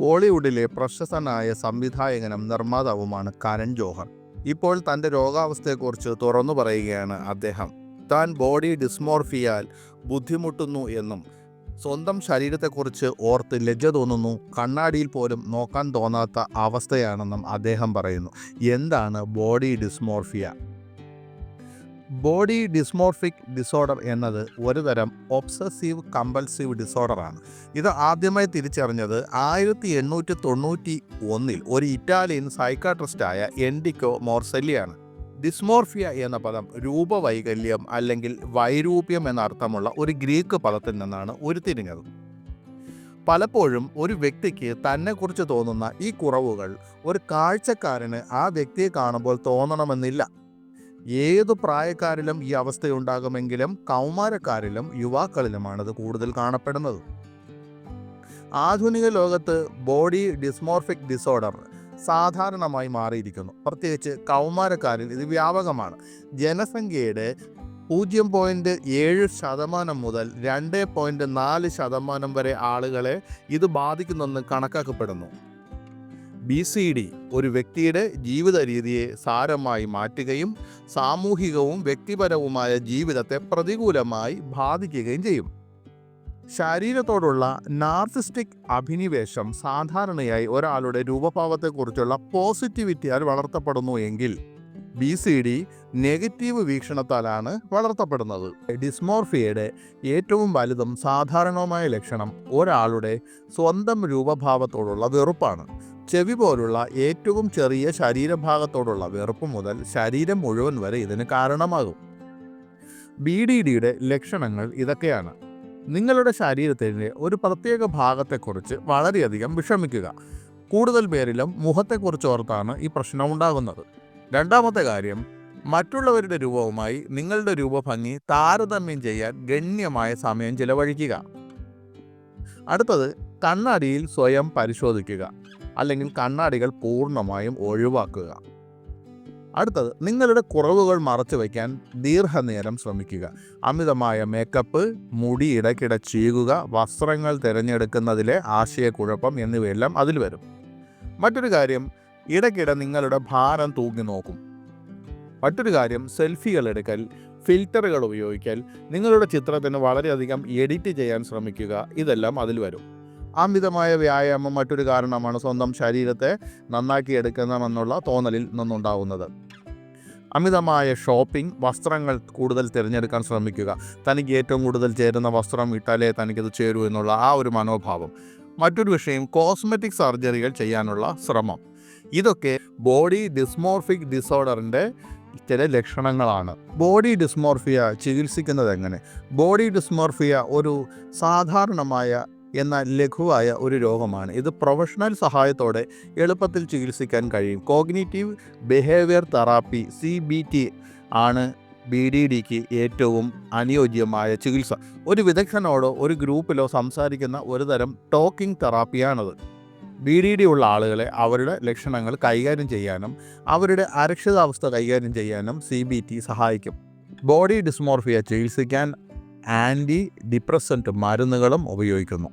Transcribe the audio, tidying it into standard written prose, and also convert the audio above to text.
ബോളിവുഡിലെ പ്രശസ്തനായ സംവിധായകനും നിർമ്മാതാവുമാണ് കരൺ ജോഹർ. ഇപ്പോൾ തൻ്റെ രോഗാവസ്ഥയെക്കുറിച്ച് തുറന്നു പറയുകയാണ് അദ്ദേഹം. താൻ ബോഡി ഡിസ്മോർഫിയാൽ ബുദ്ധിമുട്ടുന്നു എന്നും സ്വന്തം ശരീരത്തെക്കുറിച്ച് ഓർത്ത് ലജ്ജ തോന്നുന്നു, കണ്ണാടിയിൽ പോലും നോക്കാൻ തോന്നാത്ത അവസ്ഥയാണെന്നും അദ്ദേഹം പറയുന്നു. എന്താണ് body dysmorphia? Body dysmorphic disorder എന്നത് ഒരുതരം ഒബ്സസീവ് കമ്പൾസീവ് ഡിസോർഡറാണ്. ഇത് ആദ്യമായി തിരിച്ചറിഞ്ഞത് 1891 ഒരു ഇറ്റാലിയൻ സൈക്കാട്രിസ്റ്റായ എൻഡിക്കോ മോർസെല്ലിയാണ്. ഡിസ്മോർഫിയ എന്ന പദം രൂപവൈകല്യം അല്ലെങ്കിൽ വൈരൂപ്യം എന്നർത്ഥമുള്ള ഒരു ഗ്രീക്ക് പദത്തിൽ നിന്നാണ് ഉരുത്തിരിഞ്ഞത്. പലപ്പോഴും ഒരു വ്യക്തിക്ക് തന്നെക്കുറിച്ച് തോന്നുന്ന ഈ കുറവുകൾ ഒരു കാഴ്ചക്കാരന് ആ വ്യക്തിയെ കാണുമ്പോൾ തോന്നണമെന്നില്ല. ഏതു പ്രായക്കാരിലും ഈ അവസ്ഥയുണ്ടാകുമെങ്കിലും കൗമാരക്കാരിലും യുവാക്കളിലുമാണത് കൂടുതൽ കാണപ്പെടുന്നത്. ആധുനിക ലോകത്ത് ബോഡി ഡിസ്മോർഫിക് ഡിസോർഡർ സാധാരണമായി മാറിയിരിക്കുന്നു. പ്രത്യേകിച്ച് കൗമാരക്കാരിൽ ഇത് വ്യാപകമാണ്. ജനസംഖ്യയുടെ 0.7% മുതൽ 2.4% വരെ ആളുകളെ ഇത് ബാധിക്കുന്നെന്ന് കണക്കാക്കപ്പെടുന്നു. BCD ഒരു വ്യക്തിയുടെ ജീവിത രീതിയെ സാരമായി മാറ്റുകയും സാമൂഹികവും വ്യക്തിപരവുമായ ജീവിതത്തെ പ്രതികൂലമായി ബാധിക്കുകയും ചെയ്യും. ശരീരത്തോടുള്ള നാർസിസ്റ്റിക് അഭിനിവേശം സാധാരണയായി ഒരാളുടെ രൂപഭാവത്തെക്കുറിച്ചുള്ള പോസിറ്റിവിറ്റിയാൽ വളർത്തപ്പെടുന്നു എങ്കിൽ BCD നെഗറ്റീവ് വീക്ഷണത്താലാണ് വളർത്തപ്പെടുന്നത്. ഡിസ്മോർഫിയയുടെ ഏറ്റവും വലുതും സാധാരണവുമായ ലക്ഷണം ഒരാളുടെ സ്വന്തം രൂപഭാവത്തോടുള്ള വെറുപ്പാണ്. ചെവി പോലുള്ള ഏറ്റവും ചെറിയ ശരീരഭാഗത്തോടുള്ള വെറുപ്പ് മുതൽ ശരീരം മുഴുവൻ വരെ ഇതിന് കാരണമാകും. BDDയുടെ ലക്ഷണങ്ങൾ ഇതൊക്കെയാണ്. നിങ്ങളുടെ ശരീരത്തിൻ്റെ ഒരു പ്രത്യേക ഭാഗത്തെക്കുറിച്ച് വളരെയധികം വിഷമിക്കുക. കൂടുതൽ പേരിലും മുഖത്തെക്കുറിച്ച് ഓർത്താണ് ഈ പ്രശ്നം ഉണ്ടാകുന്നത്. രണ്ടാമത്തെ കാര്യം, മറ്റുള്ളവരുടെ രൂപവുമായി നിങ്ങളുടെ രൂപഭംഗി താരതമ്യം ചെയ്യാൻ ഗണ്യമായ സമയം ചിലവഴിക്കുക. അടുത്തത്, കണ്ണാടിയിൽ സ്വയം പരിശോധിക്കുക അല്ലെങ്കിൽ കണ്ണാടികൾ പൂർണ്ണമായും ഒഴിവാക്കുക. അടുത്തത്, നിങ്ങളുടെ കുറവുകൾ മറച്ചു വയ്ക്കാൻ ദീർഘനേരം ശ്രമിക്കുക. അമിതമായ മേക്കപ്പ്, മുടി ഇടയ്ക്കിടെ ചീകുക, വസ്ത്രങ്ങൾ തിരഞ്ഞെടുക്കുന്നതിലെ ആശയക്കുഴപ്പം എന്നിവയെല്ലാം അതിൽ വരും. മറ്റൊരു കാര്യം, ഇടയ്ക്കിടെ നിങ്ങളുടെ ഭാരം തൂക്കി നോക്കും. മറ്റൊരു കാര്യം, സെൽഫികൾ എടുക്കൽ, ഫിൽറ്ററുകൾ ഉപയോഗിക്കൽ, നിങ്ങളുടെ ചിത്രത്തിന് വളരെയധികം എഡിറ്റ് ചെയ്യാൻ ശ്രമിക്കുക. ഇതെല്ലാം അതിൽ വരും. അമിതമായ വ്യായാമം മറ്റൊരു കാരണമാണ് സ്വന്തം ശരീരത്തെ നന്നാക്കിയെടുക്കണമെന്നുള്ള തോന്നലിൽ നിന്നുണ്ടാകുന്നത്. അമിതമായ ഷോപ്പിംഗ്, വസ്ത്രങ്ങൾ കൂടുതൽ തിരഞ്ഞെടുക്കാൻ ശ്രമിക്കുക. തനിക്ക് ഏറ്റവും കൂടുതൽ ചേരുന്ന വസ്ത്രം ഇട്ടാലേ തനിക്കത് ചേരൂ എന്നുള്ള ആ ഒരു മനോഭാവം. മറ്റൊരു വിഷയം, കോസ്മെറ്റിക് സർജറികൾ ചെയ്യാനുള്ള ശ്രമം. ഇതൊക്കെ ബോഡി ഡിസ്മോർഫിക് ഡിസോർഡറിൻ്റെ ചില ലക്ഷണങ്ങളാണ്. ബോഡി ഡിസ്മോർഫിയ ചികിത്സിക്കുന്നത് എങ്ങനെ? ബോഡി ഡിസ്മോർഫിയ ഒരു സാധാരണമായ എന്നാൽ ലഘുവായ ഒരു രോഗമാണ്. ഇത് പ്രൊഫഷണൽ സഹായത്തോടെ എളുപ്പത്തിൽ ചികിത്സിക്കാൻ കഴിയും. കോഗ്നിറ്റീവ് ബിഹേവിയർ തെറാപ്പി CBT ആണ് BDDക്ക് ഏറ്റവും അനുയോജ്യമായ ചികിത്സ. ഒരു വിദഗ്ധനോടോ ഒരു ഗ്രൂപ്പിലോ സംസാരിക്കുന്ന ഒരുതരം ടോക്കിംഗ് തെറാപ്പിയാണത്. BDD ഉള്ള ആളുകളെ അവരുടെ ലക്ഷണങ്ങൾ കൈകാര്യം ചെയ്യാനും അവരുടെ അരക്ഷിതാവസ്ഥ കൈകാര്യം ചെയ്യാനും CBT സഹായിക്കും. ബോഡി ഡിസ്മോർഫിയ ചികിത്സിക്കാൻ ആൻറ്റി ഡിപ്രസൻറ്റ് മരുന്നുകളും ഉപയോഗിക്കുന്നു.